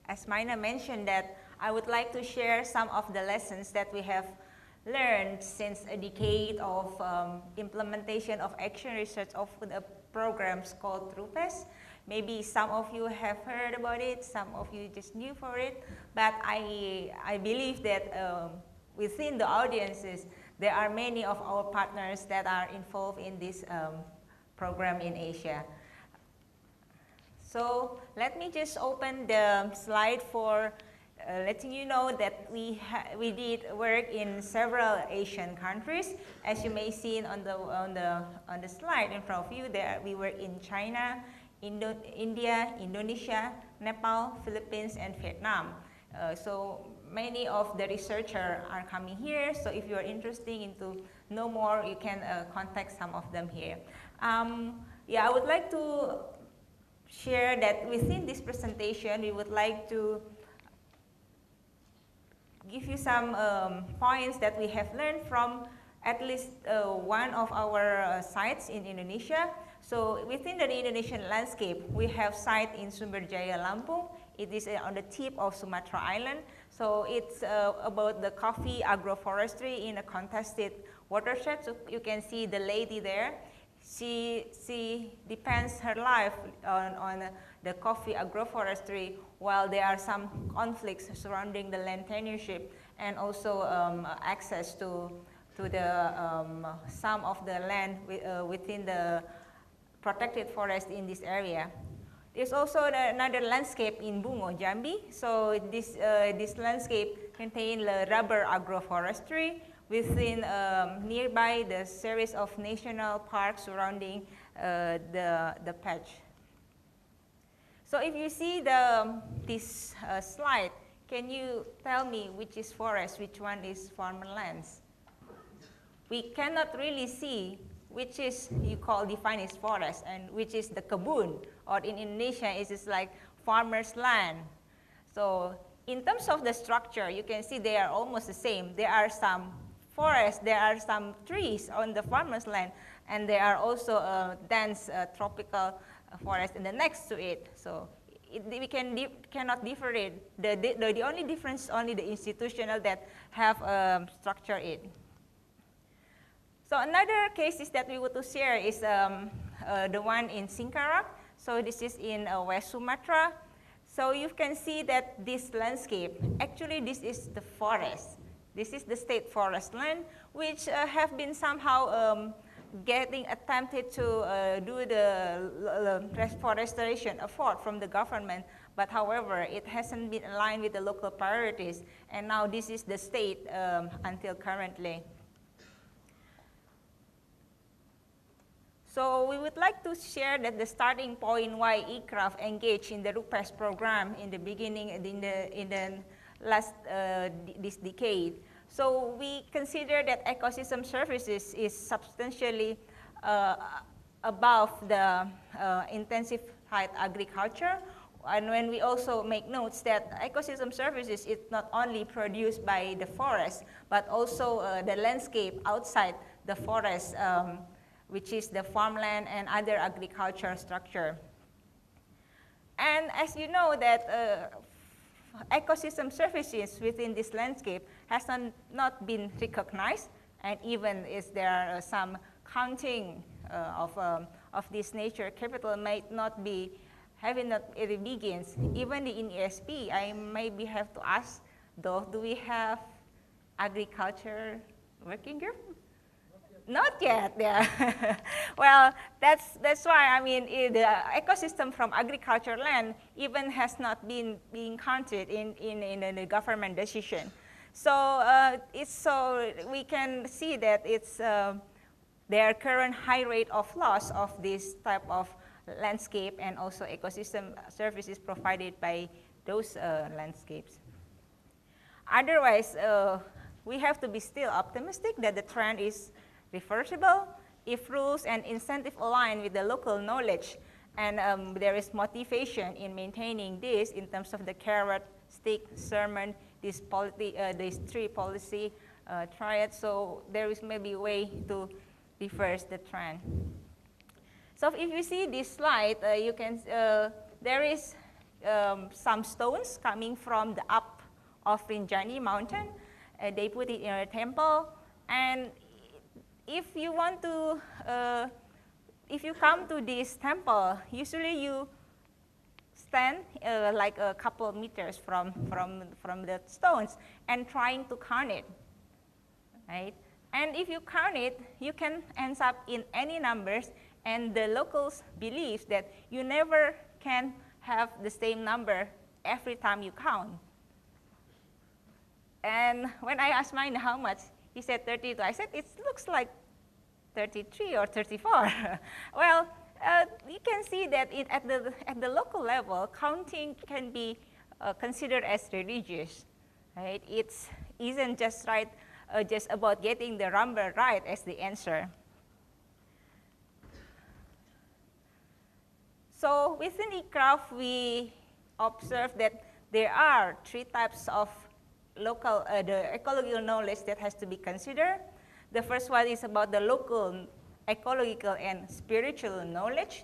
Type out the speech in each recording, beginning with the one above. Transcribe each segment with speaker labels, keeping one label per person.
Speaker 1: as Mina mentioned, that I would like to share some of the lessons that we have learned since a decade of implementation of action research of the programs called RUPES. Maybe some of you have heard about it, some of you just new for it, but I believe that within the audiences, there are many of our partners that are involved in this program in Asia. So let me just open the slide for letting you know that we did work in several Asian countries. As you may see on the slide in front of you, there we were in China, India, Indonesia, Nepal, Philippines, and Vietnam. So many of the researchers are coming here. So if you are interested in to know more, you can contact some of them here. Yeah, I would like to share that within this presentation, we would like to give you some points that we have learned from at least one of our sites in Indonesia. So within the Indonesian landscape, we have site in Sumber Jaya, Lampung. It is on the tip of Sumatra Island. So it's about the coffee agroforestry in a contested watershed. So you can see the lady there. She depends her life on the coffee agroforestry, while there are some conflicts surrounding the land tenureship and also access to the some of the land within the protected forest in this area. There's also another landscape in Bungo, Jambi. So this landscape contains the rubber agroforestry within nearby the series of national parks surrounding the patch. So if you see this slide, can you tell me which is forest, which one is farmlands? We cannot really see which is define as forest and which is the kebun, or in Indonesia it is like farmer's land. So in terms of the structure, you can see they are almost the same. There are some forests, there are some trees on the farmer's land, and there are also dense tropical forest in the next to it. So we cannot differentiate. The only difference is only the institutional that have structured it. So another case is that we want to share is the one in Saqqara. So this is in West Sumatra. So you can see that this landscape, actually this is the forest. This is the state forest land, which have been somehow getting attempted to do the reforestation effort from the government, but however, it hasn't been aligned with the local priorities, and now this is the state until currently. So we would like to share that the starting point why ICRAF engaged in the RUPES program in the beginning in the last this decade. So we consider that ecosystem services is substantially above the intensified agriculture. And when we also make notes that ecosystem services is not only produced by the forest, but also the landscape outside the forest, which is the farmland and other agricultural structure. And as you know that ecosystem services within this landscape has not been recognized, and even if there are some counting of this nature capital might not be having not it begins. Even in ESP, I maybe have to ask, though, do we have agriculture working group? Not yet, yeah. Well, that's why, I mean, the ecosystem from agriculture land even has not been being counted in the government decision. So so we can see that it's their current high rate of loss of this type of landscape and also ecosystem services provided by those landscapes. Otherwise, we have to be still optimistic that the trend is reversible if rules and incentive align with the local knowledge, and there is motivation in maintaining this in terms of the carrot, stick, sermon, these three policy triads. So there is maybe a way to reverse the trend. So if you see this slide, you can there is some stones coming from the up of Rinjani mountain. They put it in a temple, and if you want to, if you come to this temple, usually you stand like a couple of meters from the stones and trying to count it, right? And if you count it, you can end up in any numbers, and the locals believe that you never can have the same number every time you count. And when I asked mine how much, he said 32. I said, it looks like 33 or 34. Well, you can see that at the local level, counting can be considered as religious, right? It isn't just right, just about getting the number right as the answer. So within eCraft, we observe that there are 3 types of local, the ecological knowledge that has to be considered. The first one is about the local ecological and spiritual knowledge.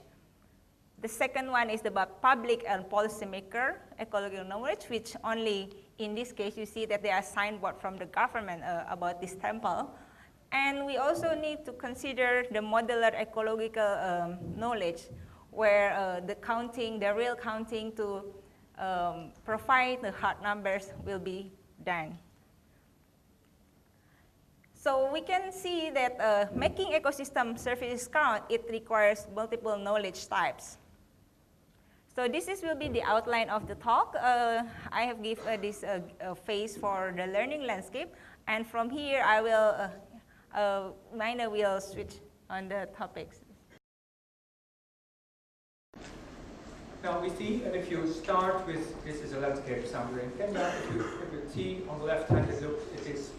Speaker 1: The second one is about public and policymaker ecological knowledge, which only in this case you see that there are signboard from the government about this temple. And we also need to consider the modular ecological knowledge, where the counting, the real counting to provide the hard numbers will be done. So we can see that making ecosystem services count, it requires multiple knowledge types. So this will be the outline of the talk. I have given this phase for the learning landscape, and from here I will, Meine will switch on the topics.
Speaker 2: Now we see, and if you start with, this is a landscape somewhere in Kenya, if you see on the left hand, it is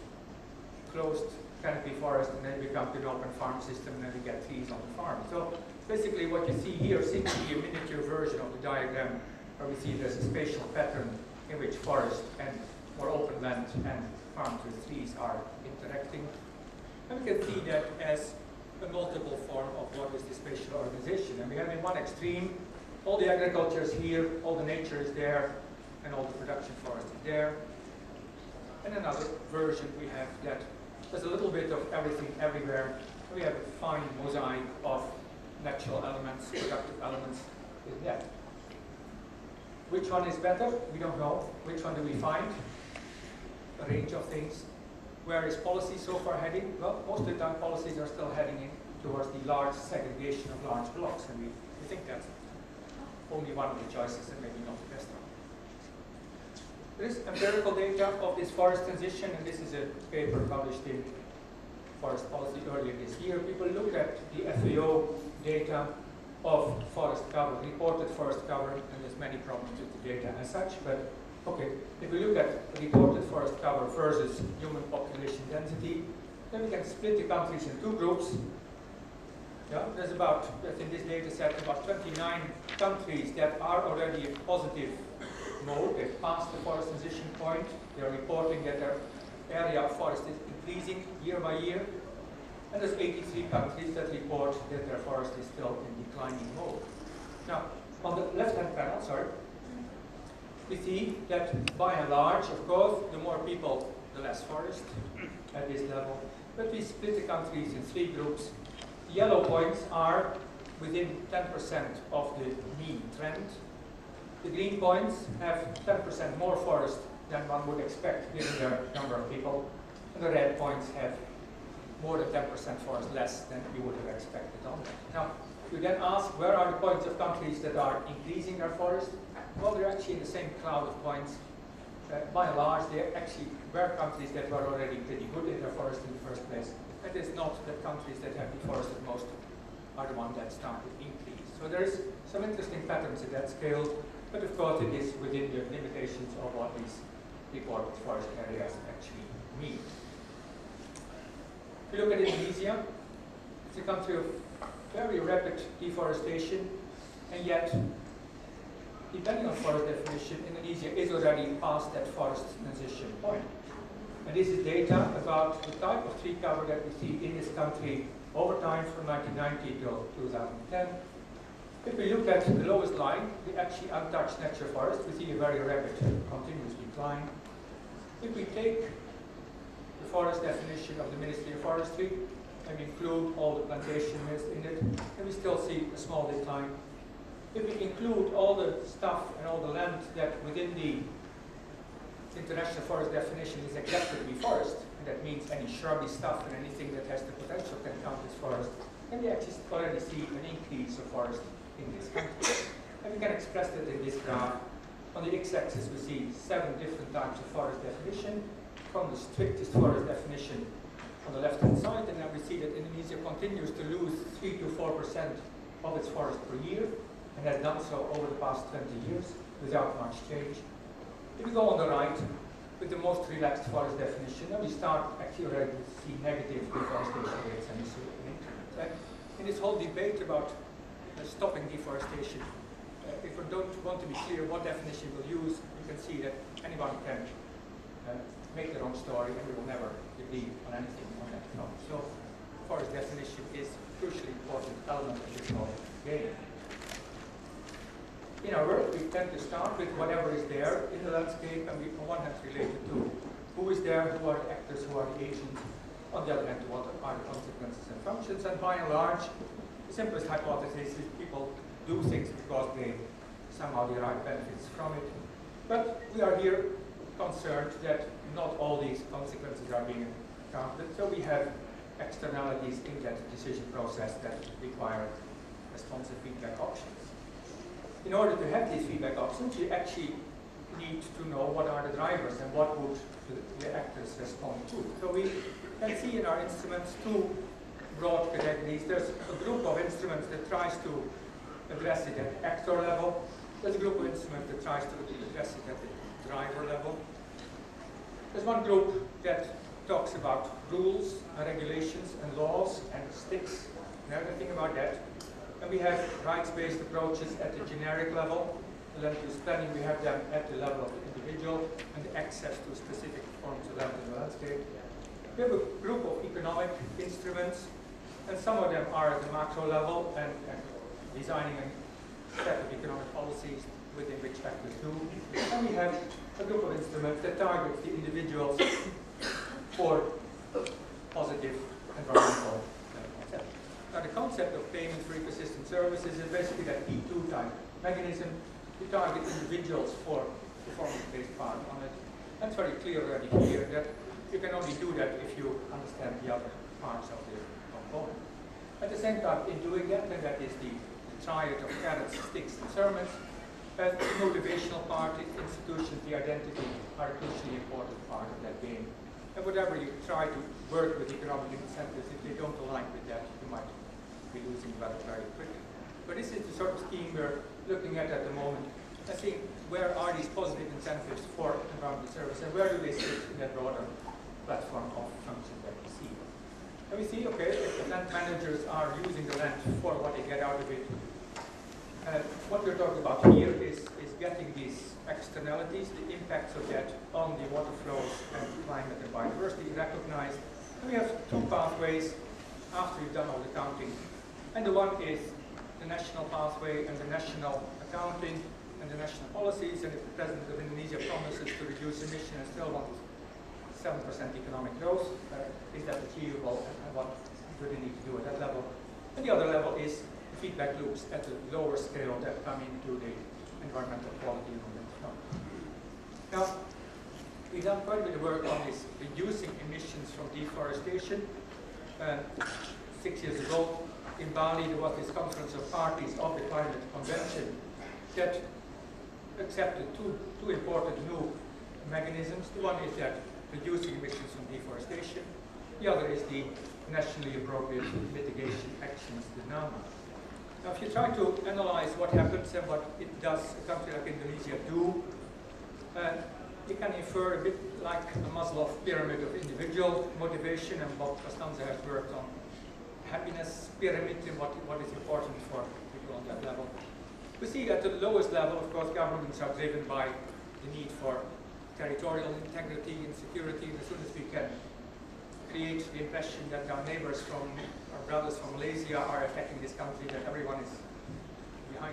Speaker 2: closed canopy forest, and then it becomes an open farm system, and then we get trees on the farm. So basically what you see here seems to be a miniature version of the diagram where we see there's a spatial pattern in which forest and more open land and farms with trees are interacting. And we can see that as a multiple form of what is the spatial organization. And we have in one extreme, all the agriculture is here, all the nature is there, and all the production forest is there. And another version we have that there's a little bit of everything everywhere. We have a fine mosaic of natural elements, productive elements in that. Which one is better? We don't know. Which one do we find? A range of things. Where is policy so far heading? Well, most of the time policies are still heading in towards the large segregation of large blocks, and we think that's only one of the choices and maybe not the best one. There is empirical data of this forest transition, and this is a paper published in Forest Policy earlier this year. People look at the FAO data of forest cover, reported forest cover, and there's many problems with the data as such, but okay, if we look at reported forest cover versus human population density, then we can split the countries in 2 groups. Yeah, there's about, in this data set, about 29 countries that are already in positive mode. They've passed the forest transition point. They're reporting that their area of forest is increasing year by year. And there's 83 countries that report that their forest is still in declining mode. Now, on the left-hand panel, we see that by and large, of course, the more people, the less forest at this level. But we split the countries in 3 groups. The yellow points are within 10% of the mean trend. The green points have 10% more forest than one would expect given their number of people. And the red points have more than 10% forest less than you would have expected on that. Now, you then ask, where are the points of countries that are increasing their forest? Well, they're actually in the same cloud of points. By and large, they actually were countries that were already pretty good in their forest in the first place. And it's not the countries that have deforested most are the ones that started to increase. So there is some interesting patterns at that scale, but of course it is within the limitations of what these reported forest areas actually mean. If you look at Indonesia, it's a country of very rapid deforestation, and yet, depending on forest definition, Indonesia is already past that forest transition point. And this is data about the type of tree cover that we see in this country over time from 1990 till 2010. If we look at the lowest line, the actually untouched natural forest, we see a very rapid continuous decline. If we take the forest definition of the Ministry of Forestry and include all the plantation mist in it, then we still see a small decline. If we include all the stuff and all the land that within the international forest definition is accepted to be forest, and that means any shrubby stuff and anything that has the potential can count as forest, then we actually already see an increase of forest in this country. And we can express that in this graph. On the x-axis we see 7 different types of forest definition, from the strictest forest definition on the left-hand side, and then we see that Indonesia continues to lose 3 to 4% of its forest per year, and has done so over the past 20 years without much change. If we go on the right, with the most relaxed forest definition, then we start actually already to see negative deforestation rates, and we see an increment. In this whole debate about stopping deforestation, if we don't want to be clear what definition we'll use, you can see that anyone can make their own story, and we will never agree on anything on that front. So, forest definition is a crucially important element of this whole game. In our work, we tend to start with whatever is there in the landscape, and we, on one hand, relate it to who is there, who are the actors, who are the agents, on the other hand, what are the consequences and functions, and by and large, the simplest hypothesis is people do things because they somehow derive benefits from it. But we are here concerned that not all these consequences are being counted, so we have externalities in that decision process that require responsive feedback options. In order to have these feedback options, you actually need to know what are the drivers and what would the actors respond to. So we can see in our instruments 2 broad categories. There's a group of instruments that tries to address it at the actor level. There's a group of instruments that tries to address it at the driver level. There's one group that talks about rules and regulations and laws and sticks and everything about that. And we have rights-based approaches at the generic level. The land use planning, we have them at the level of the individual and the access to specific forms of land in the landscape. We have a group of economic instruments, and some of them are at the macro level and designing a set of economic policies within which factors do. And we have a group of instruments that target the individuals for positive environmental concepts. Now the concept of payment for ecosystem services is basically that E2 type mechanism. We target individuals for performance-based part on it. That's very clear already here that you can only do that if you understand the other parts of the component. At the same time, in doing that, and that is the triad of carrots, sticks, and sermons, the motivational part, the institutions, the identity are a crucially important part of that game. And whatever you try to work with economic incentives, if they don't align with that, you might be losing value very quickly. But this is the sort of scheme we're looking at the moment. I think where are these positive incentives for environmental service, and where do they sit in that broader platform of functions that we see? And we see, okay, if the land managers are using the land for what they get out of it, what we're talking about here is getting these externalities, the impacts of that on the water flows and climate and biodiversity recognized. And we have 2 pathways after we've done all the counting. And the one is the national pathway and the national accounting and the national policies. And if the President of Indonesia promises to reduce emissions and still wants 7% economic growth, is that achievable, and what do they need to do at that level? And the other level is feedback loops at a lower scale that come into the environmental quality movement. Now, we've done quite a bit of work on this reducing emissions from deforestation. 6 years ago in Bali, there was this conference of parties of the Climate Convention that accepted two important new mechanisms. The one is that reducing emissions from deforestation. The other is the nationally appropriate mitigation actions, the NAMA. Now, if you try to analyze what happens and what it does a country like Indonesia do, you can infer a bit like a Maslow pyramid of individual motivation and what Costanza has worked on, happiness pyramid and what is important for people on that level. We see at the lowest level, of course, governments are driven by the need for territorial integrity and security, and as soon as we can create the impression that our neighbors from, our brothers from Malaysia are attacking this country, that everyone is behind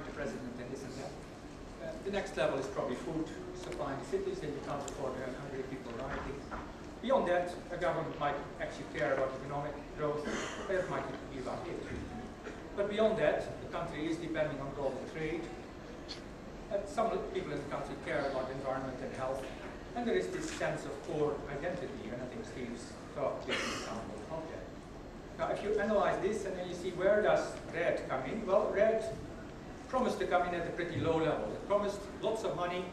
Speaker 2: next level is probably food supply in the cities, and you can't afford to have hungry people rioting. Beyond that, a government might actually care about economic growth, that might be about it. But beyond that, the country is depending on global trade. And some people in the country care about environment and health. And there is this sense of core identity, and I think Steve's talk gives an example of that. Now, if you analyze this and then you see where does RED come in, well, RED promised to come in at a pretty low level. It promised lots of money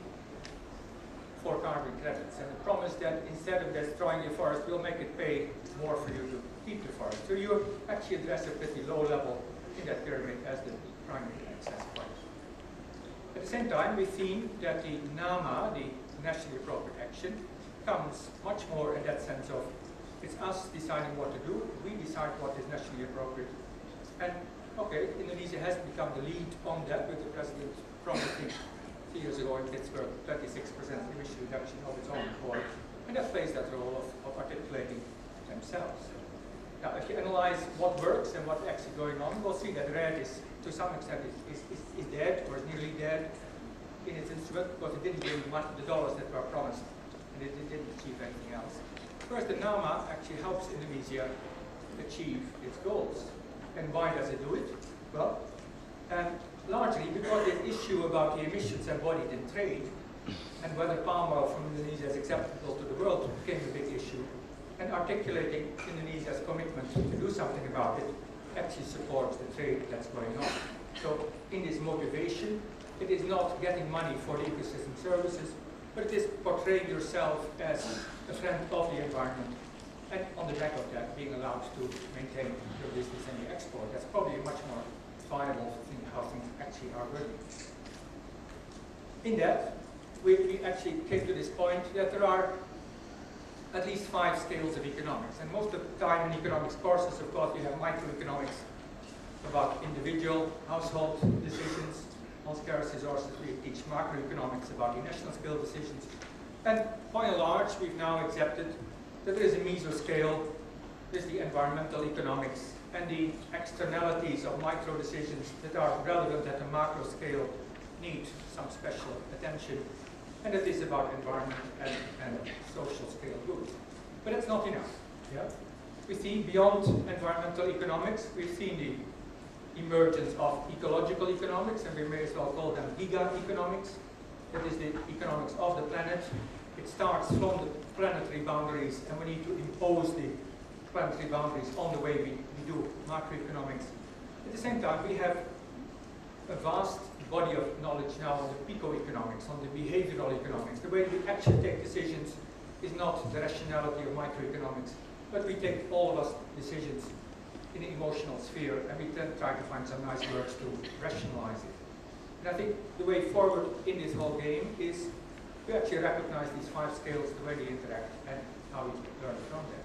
Speaker 2: for carbon credits, and it promised that instead of destroying your forest, we'll make it pay more for you to keep the forest. So you actually address a pretty low level in that pyramid as the primary access point. At the same time, we've seen that the NAMA, the nationally appropriate action, comes much more in that sense of it's us deciding what to do, we decide what is nationally appropriate. And okay, Indonesia has become the lead on that, with the president promising 2 years ago in Pittsburgh 36% emission reduction of its own accord, and that plays that role of articulating themselves. Now, if you analyze what works and what's actually going on, we'll see that RED is, to some extent, is dead, or is nearly dead in its instrument, because it didn't bring the dollars that were promised, and it didn't achieve anything else. Whereas the NAMA actually helps Indonesia achieve its goals. And why does it do it? Well, largely because the issue about the emissions embodied in trade and whether palm oil from Indonesia is acceptable to the world became a big issue. And articulating Indonesia's commitment to do something about it actually supports the trade that's going on. So in this motivation, it is not getting money for the ecosystem services, but it is portraying yourself as a friend of the environment, and on the back of that, being allowed to maintain your business and your export. That's probably a much more viable thing, how things actually are working. In that, we actually came to this point that there are at least 5 scales of economics. And most of the time in economics courses, of course, we have microeconomics about individual, household decisions. On scarce resources, we teach macroeconomics about the national scale decisions. And by and large, we've now accepted that there is a mesoscale, there's the environmental economics, and the externalities of micro decisions that are relevant at the macro scale need some special attention. And it is about environment and social scale goods. But it's not enough. Yeah? We see beyond environmental economics, we've seen the emergence of ecological economics, and we may as well call them giga-economics. That is the economics of the planet. It starts from the planetary boundaries, and we need to impose the planetary boundaries on the way we do macroeconomics. At the same time, we have a vast body of knowledge now on the pico-economics, on the behavioral economics. The way we actually take decisions is not the rationality of microeconomics, but we take all of us decisions in the emotional sphere, and we then try to find some nice words to rationalize it. And I think the way forward in this whole game is to actually recognize these 5 scales, the way they interact, and how we learn from them.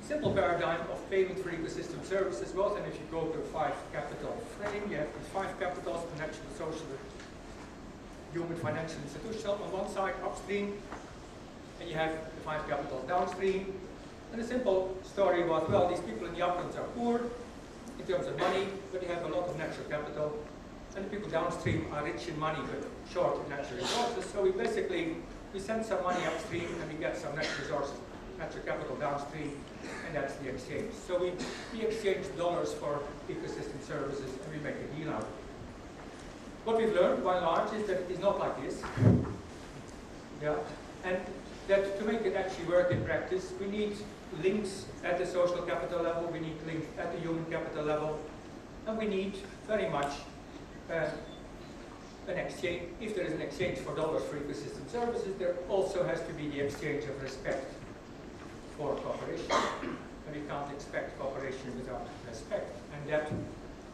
Speaker 2: Simple paradigm of payment for ecosystem services was, and if you go to a 5 capital frame, you have the 5 capitals: natural, social, human, financial, institutional on one side, upstream, and you have the 5 capitals downstream. And the simple story was, well, these people in the uplands are poor in terms of money, but they have a lot of natural capital. And the people downstream are rich in money, but short in natural resources. So we send some money upstream, and we get some natural resources, natural capital downstream, and that's the exchange. So we exchange dollars for ecosystem services, and we make a deal out of it. What we've learned, by and large, is that it is not like this. Yeah, and that to make it actually work in practice, we need links at the social capital level, we need links at the human capital level, and we need very much an exchange. If there is an exchange for dollars for ecosystem services, there also has to be the exchange of respect for cooperation. And we can't expect cooperation without respect. And that,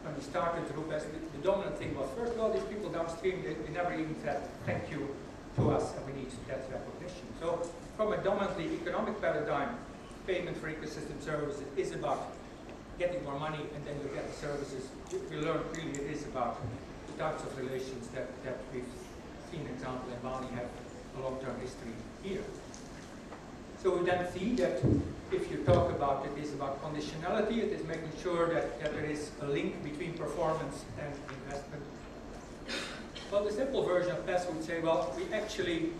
Speaker 2: when we started RUPES, the dominant thing was, first of all, these people downstream, they never even said thank you to us, and we need that recognition. So from a dominantly economic paradigm, payment for ecosystem services is about getting more money, and then you get the services. We learned really it is about the types of relations that we've seen, example, in Bali have a long-term history here. So we then see that if you talk about it is about conditionality, it is making sure that there is a link between performance and investment. Well, the simple version of PES would say, well, we actually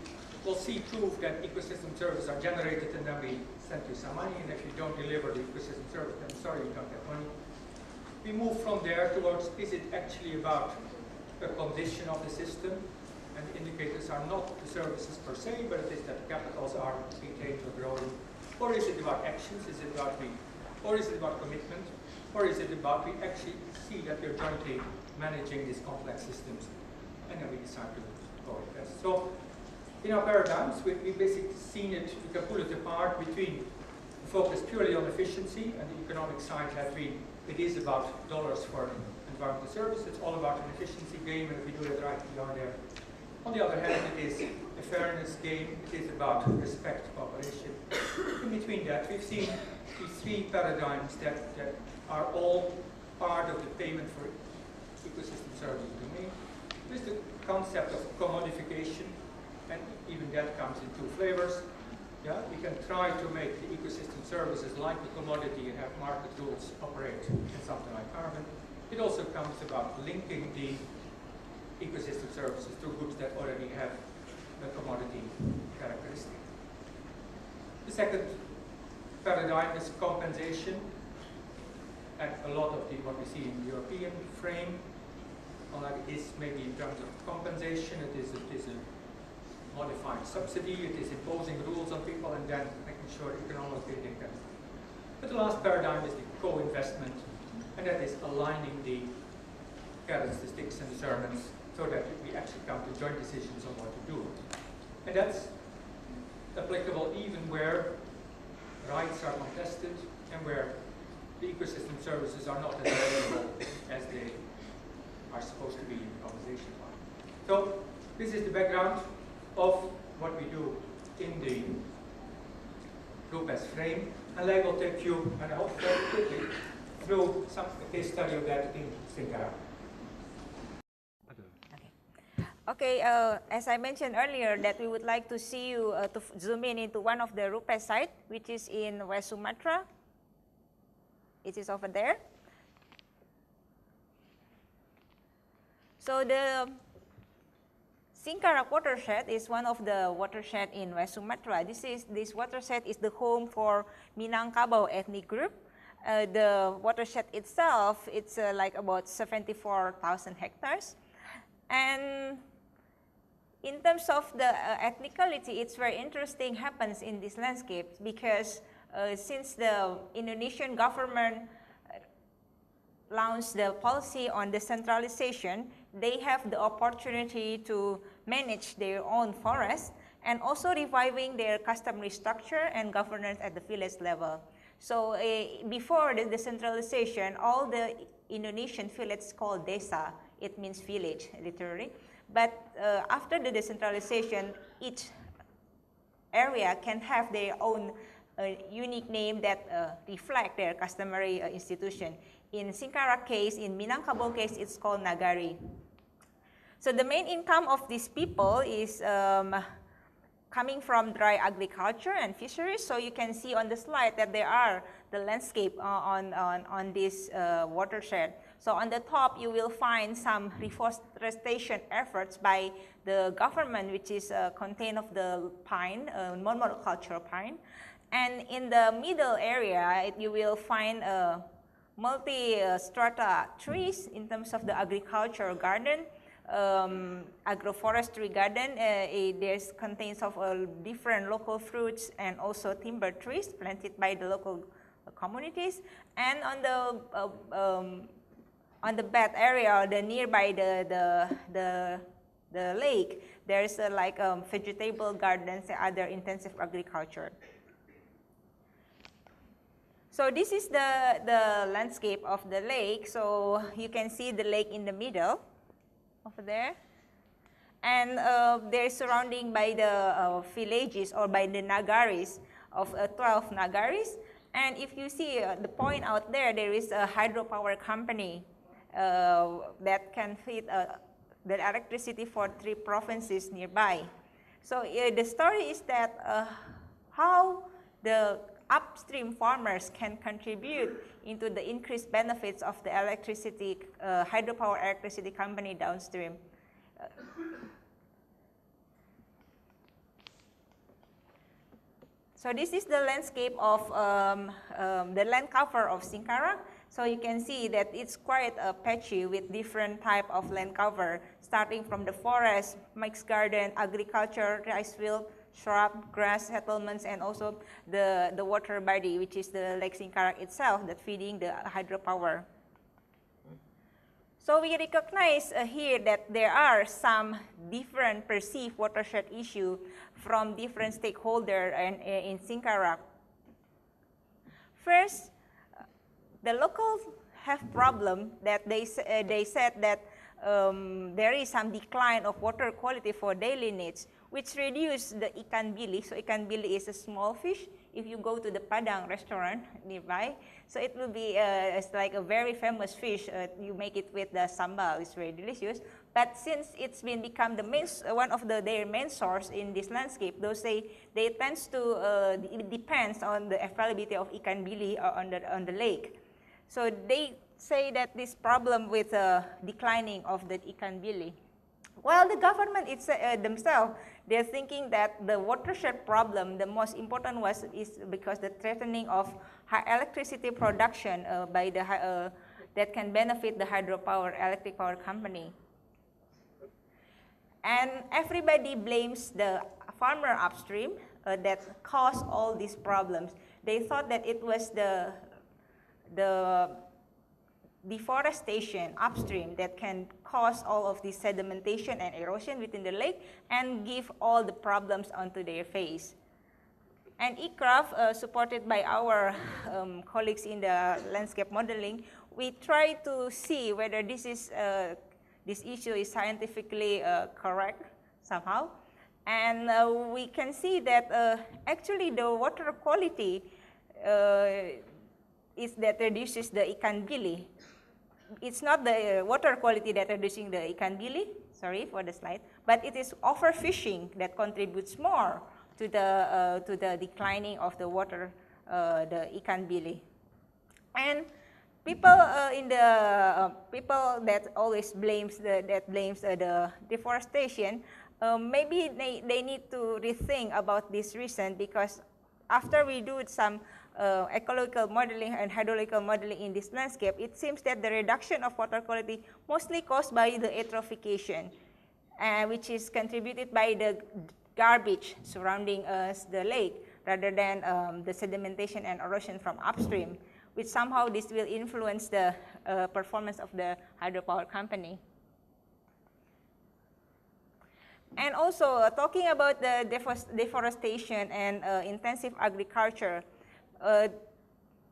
Speaker 2: will see proof that ecosystem services are generated and then we send you some money, and if you don't deliver the ecosystem service, then sorry, you don't get money. We move from there towards, is it actually about a condition of the system? And the indicators are not the services per se, but it is that capitals are maintained or growing. Or is it about actions? Is it about or is it about commitment? Or is it about we actually see that we're jointly managing these complex systems, and then we decide to go with this. So in our paradigms, we've basically seen it, we can pull it apart between the focus purely on efficiency and the economic side that it is about dollars for environmental service. It's all about an efficiency game, and if we do it right, we are there. On the other hand, it is a fairness game. It is about respect, cooperation. In between that, we've seen these three paradigms that are all part of the payment for ecosystem service domain. There's the concept of commodification, and even that comes in two flavors. Yeah, we can try to make the ecosystem services like a commodity and have market rules operate in something like carbon. It also comes about linking the ecosystem services to goods that already have a commodity characteristic. The second paradigm is compensation, and a lot of what we see in the European frame is maybe in terms of compensation. It is a modified subsidy, it is imposing rules on people and then making sure economically they can. But the last paradigm is the co-investment, and that is aligning the carrots, the sticks, and the sermons so that we actually come to joint decisions on what to do. And that's applicable even where rights are contested and where the ecosystem services are not as available as they are supposed to be in the compensation part. So this is the background of what we do in the RUPES frame, and I will take you, and I hope very quickly, through a case study of that in Saqqara.
Speaker 1: Okay, as I mentioned earlier, that we would like to see you to zoom in into one of the RUPES sites, which is in West Sumatra. It is over there. So the Saqqara watershed is one of the watershed in West Sumatra. This watershed is the home for Minangkabau ethnic group. The watershed itself, it's like about 74,000 hectares. And in terms of the ethnicality, it's very interesting happens in this landscape because since the Indonesian government launched the policy on decentralization, they have the opportunity to manage their own forests and also reviving their customary structure and governance at the village level. So before the decentralization, all the Indonesian villages called desa. It means village, literally. But after the decentralization, each area can have their own unique name that reflect their customary institution. In Saqqara case, in Minangkabau case, it's called Nagari. So the main income of these people is coming from dry agriculture and fisheries. So you can see on the slide that there are the landscape on this watershed. So on the top, you will find some reforestation efforts by the government, which is contained of the pine, monoculture pine. And in the middle area, you will find multi-strata trees in terms of the agricultural garden, agroforestry garden. There's contains of different local fruits and also timber trees planted by the local communities. And on the bed area, the nearby the lake, there's like vegetable gardens and other intensive agriculture. So this is the landscape of the lake. So you can see the lake in the middle over there. And they're surrounding by the villages or by the nagaris of 12 nagaris. And if you see the point out there, there is a hydropower company that can feed the electricity for 3 provinces nearby. So the story is that how the upstream farmers can contribute into the increased benefits of the electricity, hydropower electricity company downstream. So this is the landscape of the land cover of Saqqara. So you can see that it's quite patchy with different type of land cover, starting from the forest, mixed garden, agriculture, rice field, shrub, grass settlements, and also the water body, which is the Lake Saqqara itself that feeding the hydropower. So we recognize here that there are some different perceived watershed issue from different stakeholders in Saqqara. First, the locals have problem that they said that there is some decline of water quality for daily needs, which reduce the ikan bili. So ikan bili is a small fish. If you go to the Padang restaurant nearby, so it will be it's like a very famous fish. You make it with the sambal, it's very delicious. But since it's been become the main, one of their main source in this landscape, those they tends to it depends on the availability of ikan bili on the lake. So they say that this problem with declining of the ikan bili. While the government themselves, they're thinking that the watershed problem, the most important is because the threatening of high electricity production by the that can benefit the hydropower electric power company. And everybody blames the farmer upstream that caused all these problems. They thought that it was the deforestation upstream that can cause all of this sedimentation and erosion within the lake and give all the problems onto their face. And ICRAF, supported by our colleagues in the landscape modeling, we try to see whether this issue is scientifically correct somehow. And we can see that actually the water quality is that reduces the ikan bili. It's not the water quality that reducing the ikan bili, sorry for the slide, but it is overfishing that contributes more to the declining of the water, the ikan bili. And people people that always blames the deforestation, maybe they need to rethink about this reason, because after we do some ecological modeling and hydrological modeling in this landscape, it seems that the reduction of water quality mostly caused by the eutrophication, which is contributed by the garbage surrounding the lake rather than the sedimentation and erosion from upstream, which somehow this will influence the performance of the hydropower company. And also talking about the deforestation and intensive agriculture,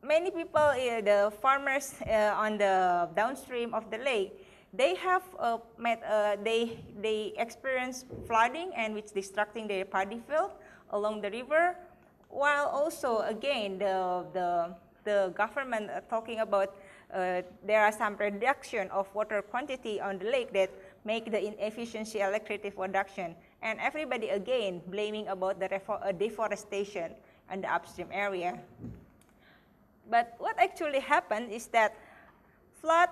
Speaker 1: many people, the farmers on the downstream of the lake, they have they experience flooding and which destructing their paddy field along the river, while also again the government talking about there are some reduction of water quantity on the lake that make the inefficiency electricity production, and everybody again blaming about the deforestation in the upstream area. But what actually happened is that flood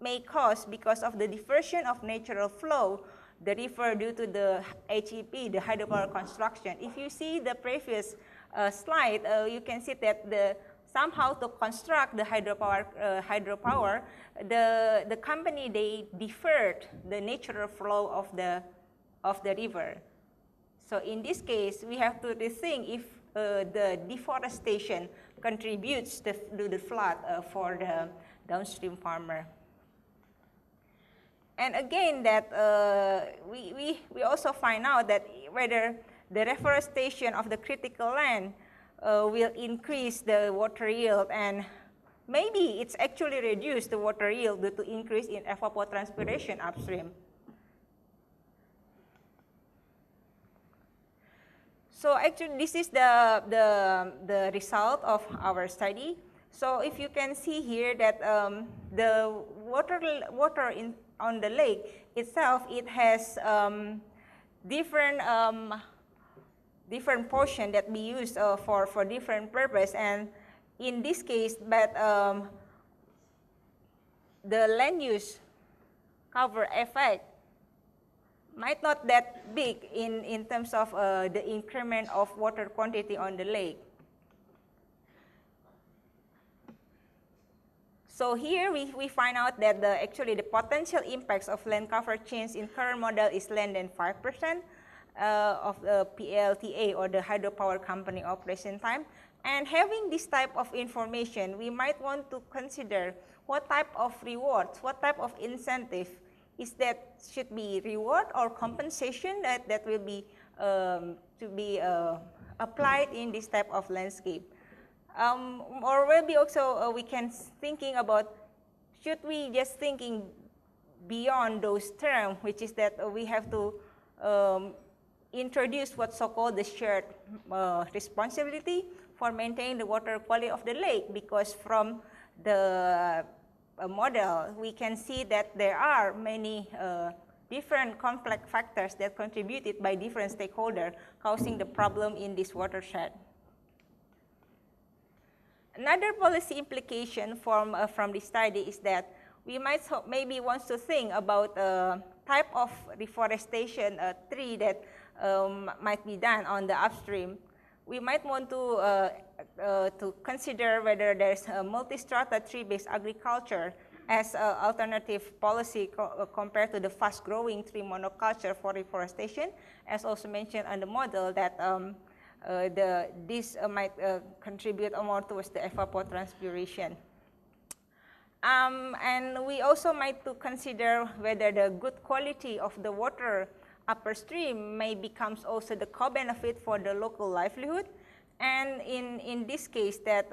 Speaker 1: may cause because of the diversion of natural flow, the river due to the HEP, the hydropower construction. If you see the previous slide, you can see that somehow to construct the hydropower, the company, they deferred the natural flow of the river. So in this case, we have to rethink if the deforestation contributes to the flood for the downstream farmer. And again, that we also find out that whether the reforestation of the critical land will increase the water yield, and maybe it's actually reduced the water yield due to increase in evapotranspiration upstream. So actually, this is the result of our study. So if you can see here that the water on the lake itself, it has different portion that we use for different purpose, and in this case, but the land use cover effect might not that big in terms of the increment of water quantity on the lake. So here we find out that actually the potential impacts of land cover change in current model is less than 5% of the PLTA, or the hydropower company operation time. And having this type of information, we might want to consider what type of rewards, what type of incentive is that should be reward or compensation that will be to be applied in this type of landscape. Or maybe also we can thinking about, should we just thinking beyond those terms, which is that we have to introduce what's so-called the shared responsibility for maintaining the water quality of the lake, because from the model we can see that there are many different complex factors that contributed by different stakeholders causing the problem in this watershed. Another policy implication from this study is that we might maybe want to think about type of reforestation tree that might be done on the upstream. We might want to consider whether there's a multi-strata tree-based agriculture as an alternative policy compared to the fast-growing tree monoculture for reforestation, as also mentioned on the model that this might contribute more towards the evapotranspiration. And we also might to consider whether the good quality of the water upstream may becomes also the co-benefit for the local livelihood. And in this case, that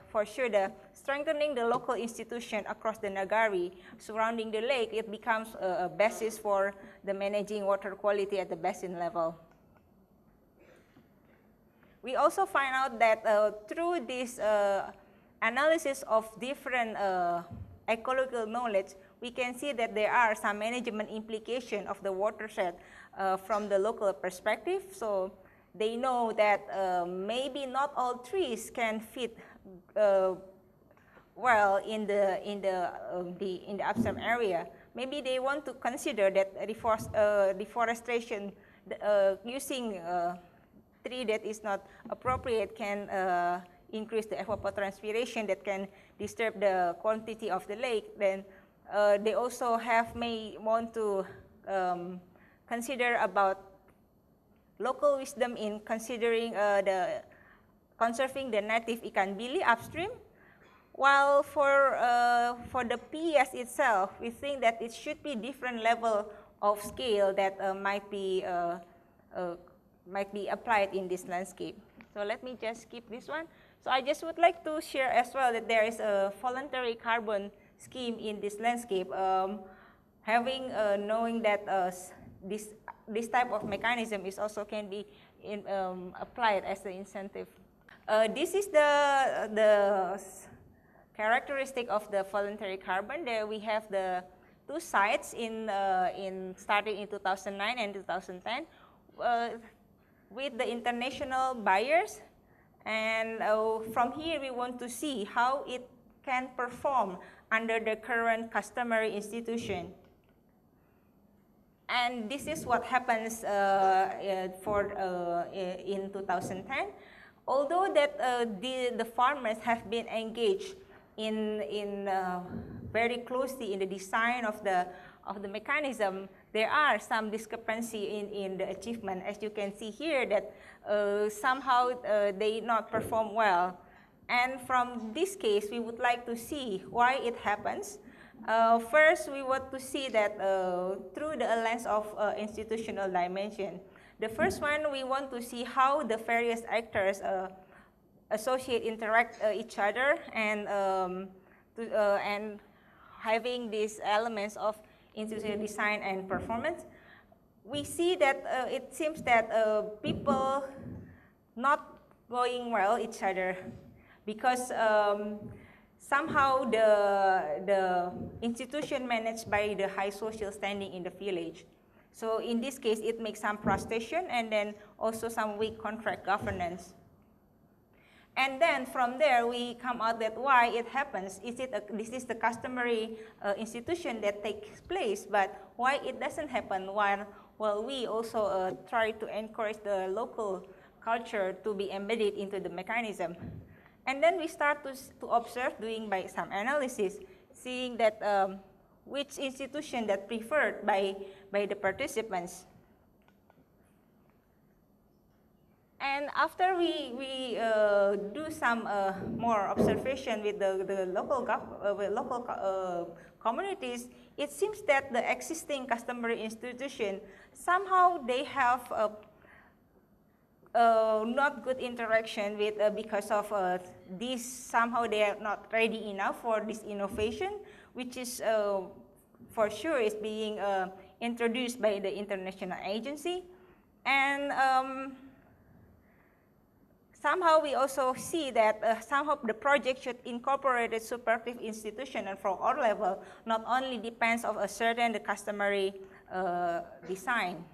Speaker 1: for sure the strengthening the local institution across the Nagari surrounding the lake, it becomes a basis for the managing water quality at the basin level. We also find out that through this analysis of different ecological knowledge, we can see that there are some management implications of the watershed from the local perspective. So they know that maybe not all trees can fit well in the upstream area. Maybe they want to consider that deforestation using tree that is not appropriate can increase the evapotranspiration that can disturb the quantity of the lake. Then they also may want to consider about local wisdom in considering conserving the native ikan bili upstream. While for the PES itself, we think that it should be different level of scale that might be applied in this landscape. So let me just skip this one. So I just would like to share as well that there is a voluntary carbon scheme in this landscape. Knowing that this type of mechanism is also can be applied as an incentive. This is the characteristic of the voluntary carbon. There we have the two sites starting in 2009 and 2010 with the international buyers. And from here we want to see how it can perform under the current customary institution. And this is what happens in 2010. Although that the farmers have been engaged in very closely in the design of the mechanism, there are some discrepancy in the achievement. As you can see here, that somehow they not perform well. And from this case, we would like to see why it happens. First, we want to see that through the lens of institutional dimension. The first one, we want to see how the various actors interact each other, and having these elements of institutional design and performance. We see that it seems that people not going well each other, because somehow the institution managed by the high social standing in the village. So in this case, it makes some frustration and then also some weak contract governance. And then from there, we come out that why it happens. This is the customary institution that takes place, but why it doesn't happen? while we also try to encourage the local culture to be embedded into the mechanism. And then we start to observe, doing by some analysis, seeing that which institution that preferred by the participants. And after we do some more observation with the local communities, it seems that the existing customary institution, somehow they have not good interaction with because of this, somehow they are not ready enough for this innovation, which is for sure is being introduced by the international agency. And somehow we also see that somehow the project should incorporate a supportive institution, and from our level, not only depends on a certain the customary design.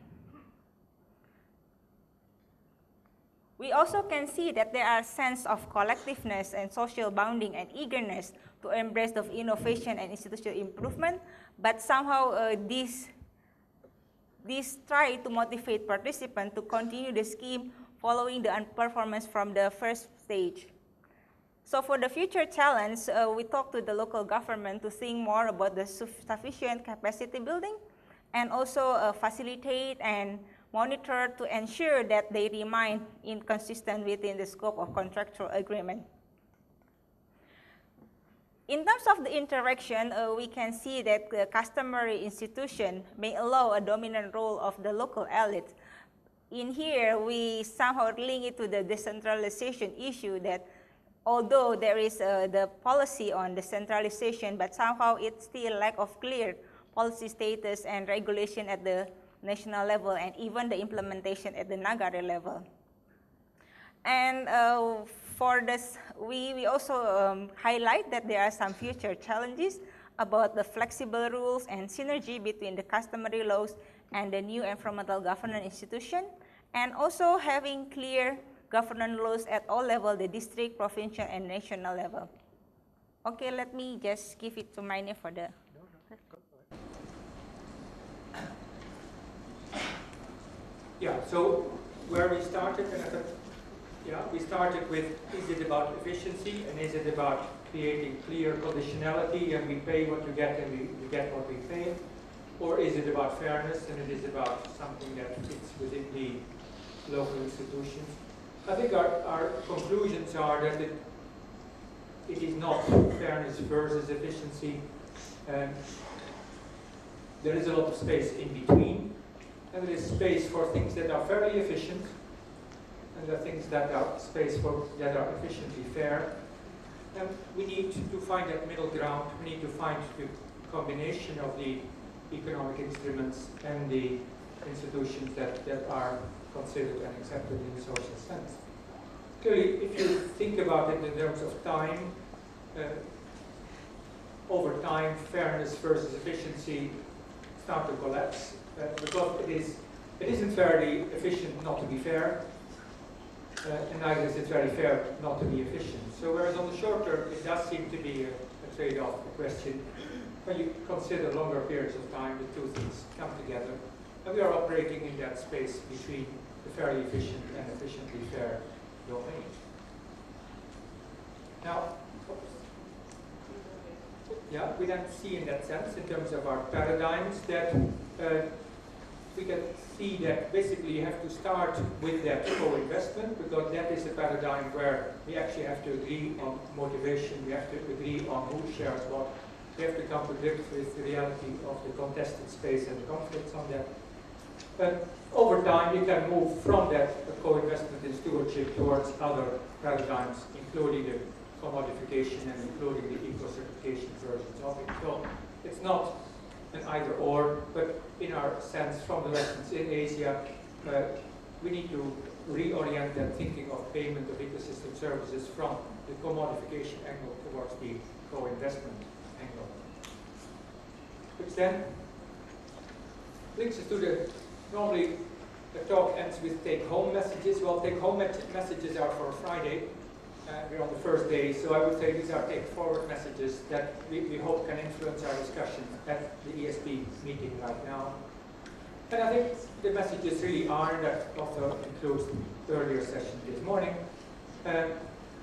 Speaker 1: We also can see that there are sense of collectiveness and social bonding and eagerness to embrace the innovation and institutional improvement, but somehow this try to motivate participants to continue the scheme following the performance from the first stage. So for the future challenge, we talk to the local government to think more about the sufficient capacity building, and also facilitate and monitor to ensure that they remain consistent within the scope of contractual agreement. In terms of the interaction, we can see that the customary institution may allow a dominant role of the local elite. In here, we somehow link it to the decentralization issue, that although there is the policy on decentralization, but somehow it's still lack of clear policy status and regulation at the national level, and even the implementation at the Nagara level. And for this, we also highlight that there are some future challenges about the flexible rules and synergy between the customary laws and the new environmental governance institution, and also having clear governance laws at all levels, the district, provincial, and national level. Okay, let me just give it to Meine for the...
Speaker 2: Yeah, so where we started, we started with, is it about efficiency, and is it about creating clear conditionality, and we pay what you get and we get what we pay? Or is it about fairness, and it is about something that fits within the local institutions? I think our conclusions are that it is not fairness versus efficiency. There is a lot of space in between. And there is space for things that are fairly efficient, and there are things that are space for that are efficiently fair. And we need to find that middle ground. We need to find the combination of the economic instruments and the institutions that are considered and accepted in the social sense. Clearly, if you think about it in terms of time, over time, fairness versus efficiency start to collapse. Because it isn't fairly efficient not to be fair, and neither is it very fair not to be efficient. So whereas on the short term it does seem to be a trade-off, a question, when you consider longer periods of time, the two things come together, and we are operating in that space between the fairly efficient and efficiently fair domain. Now, yeah, we then see in that sense, in terms of our paradigms, that we can see that basically you have to start with that co-investment, because that is a paradigm where we actually have to agree on motivation, we have to agree on who shares what, we have to come to grips with the reality of the contested space and the conflicts on that. But over time you can move from that co-investment in stewardship towards other paradigms, including the commodification and including the eco-certification versions of it. So it's not an either or, but in our sense from the lessons in Asia, we need to reorient that thinking of payment of ecosystem services from the commodification angle towards the co-investment angle. Which then brings us to the, normally the talk ends with take-home messages. Well, take-home messages are for Friday. We're on the first day, so I would say these are take-forward messages that we hope can influence our discussion at the ESP meeting right now. And I think the messages really are, that also includes the earlier session this morning,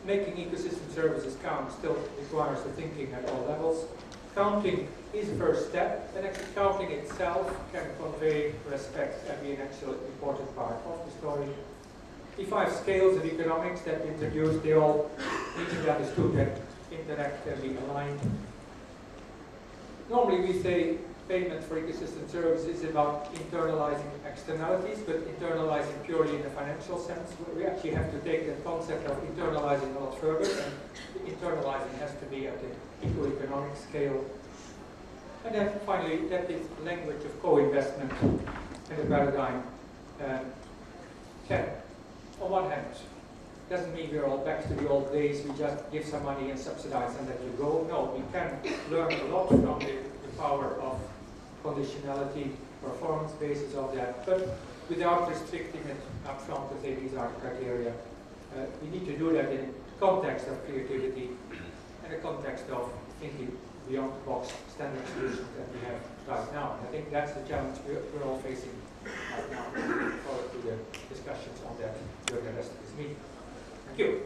Speaker 2: making ecosystem services count still requires the thinking at all levels. Counting is a first step, and actually counting itself can convey respect and be an actual important part of the story. The 5 scales of economics that we introduced, they all need to be understood and interact and be aligned. Normally we say payment for ecosystem services is about internalizing externalities, but internalizing purely in the financial sense. We actually have to take the concept of internalizing a lot further, and the internalizing has to be at the eco-economic scale. And then finally, that is language of co-investment and the paradigm can, on one hand, doesn't mean we're all back to the old days, we just give some money and subsidize and let you go. No, we can learn a lot from the power of conditionality, performance basis of that, but without restricting it up front to say these are the criteria. We need to do that in the context of creativity and the context of thinking beyond the box standard solutions that we have right now. And I think that's the challenge we're all facing right now. I look forward to the discussions on that during the rest of this meeting. Thank you.